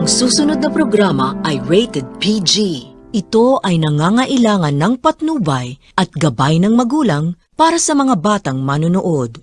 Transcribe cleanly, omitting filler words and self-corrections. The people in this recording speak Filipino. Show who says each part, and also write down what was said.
Speaker 1: Ang susunod na programa ay rated PG. Ito ay nangangailangan ng patnubay at gabay ng magulang para sa mga batang manonood.